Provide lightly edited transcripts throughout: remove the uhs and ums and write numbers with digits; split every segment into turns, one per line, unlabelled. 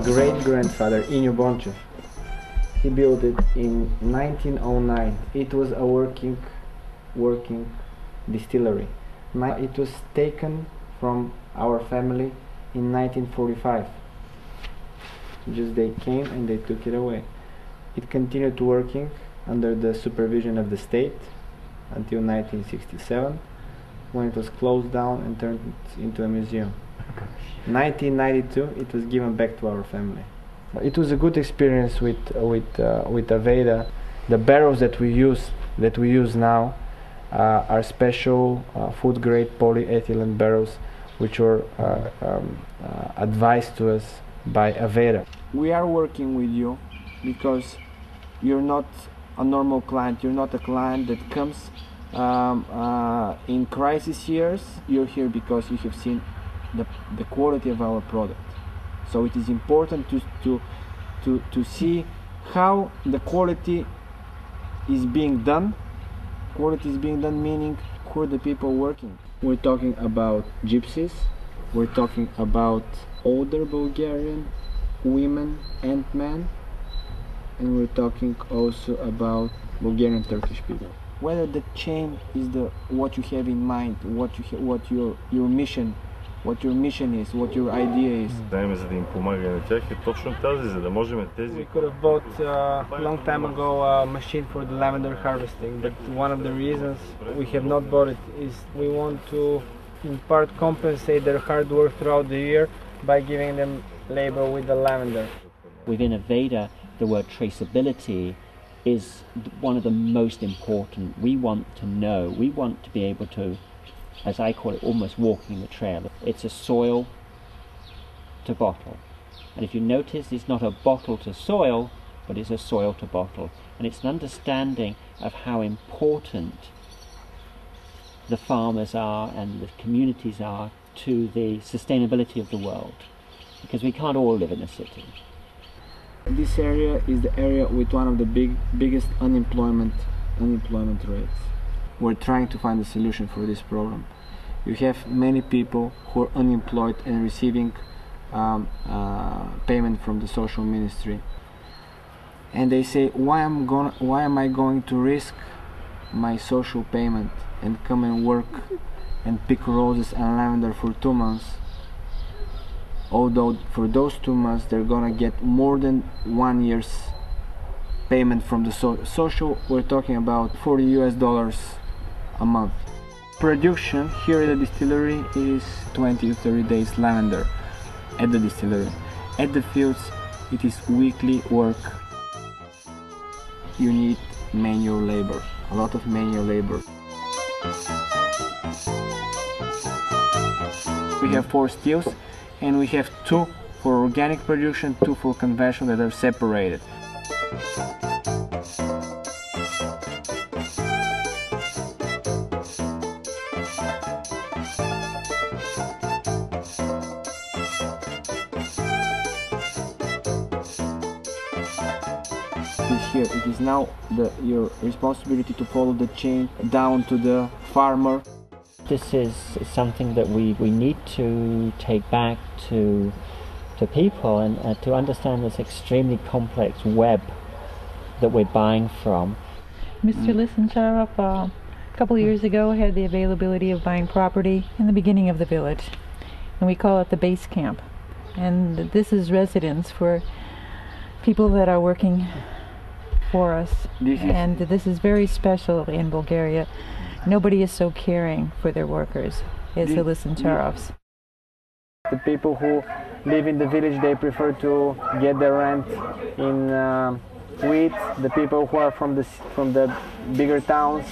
Great-grandfather Inyo Bonchev. He built it in 1909. It was a working distillery. It was taken from our family in 1945. Just they came and they took it away. It continued working under the supervision of the state until 1967, when it was closed down and turned into a museum. 1992, it was given back to our family. It was a good experience with Aveda. The barrels that we use now are special food-grade polyethylene barrels, which were advised to us by Aveda. We are working with you because you're not a normal client. You're not a client that comes in crisis years. You're here because you have seen the quality of our product. So it is important to see how the quality is being done. Quality is being done meaning who are the people working. We're talking about gypsies, we're talking about older Bulgarian women and men, and we're talking also about Bulgarian Turkish people. Whether the chain is what you have in mind, what your mission is, what your idea is.
За да им помага на тях е точно тази, за да можем тези.
We could have bought a long time ago a machine for the lavender harvesting, but one of the reasons we have not bought it is we want to in part compensate their hard work throughout the year by giving them labor with the lavender.
Within Aveda, the word traceability is one of the most important. We want to know, we want to be able to, as I call it, almost walking the trail. It's a soil to bottle. And if you notice, it's not a bottle to soil, but it's a soil to bottle. And it's an understanding of how important the farmers are and the communities are to the sustainability of the world. Because we can't all live in a city.
This area is the area with one of the biggest unemployment rates. We're trying to find a solution for this problem. You have many people who are unemployed and receiving payment from the social ministry, and they say, why am I going to risk my social payment and come and work and pick roses and lavender for 2 months, although for those 2 months they're gonna get more than 1 year's payment from the social. We're talking about $40 a month. Production here at the distillery is 20 to 30 days lavender at the distillery. At the fields it is weekly work. You need manual labor, a lot of manual labor. We have 4 stills and we have 2 for organic production, 2 for conventional that are separated. Here it is now your responsibility to follow the chain down to the farmer.
This is something that we need to take back to people and to understand this extremely complex web that we're buying from.
Mr. Listencharov, a couple of years ago, had the availability of buying property in the beginning of the village, and we call it the base camp. And this is residence for people that are working for us, and this is very special in Bulgaria. Nobody is so caring for their workers as the Listencharovs.
The people who live in the village, they prefer to get their rent in wheat. The people who are from the bigger towns,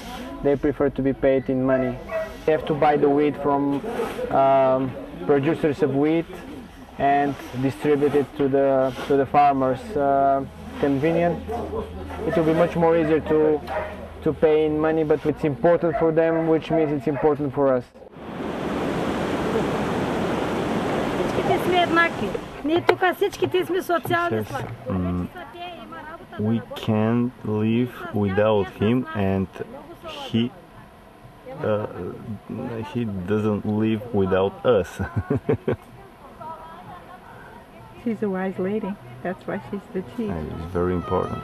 they prefer to be paid in money. They have to buy the wheat from producers of wheat and distribute it to the farmers. Convenient. It will be much more easier to pay in money, but it's important for them, which means it's important for us.
сме еднакви. Ние тук всичките сме социални
Says,
слаби.
we can't live without him, and he doesn't live without us.
She's a wise lady. That's why she's the chief.
And it's very important.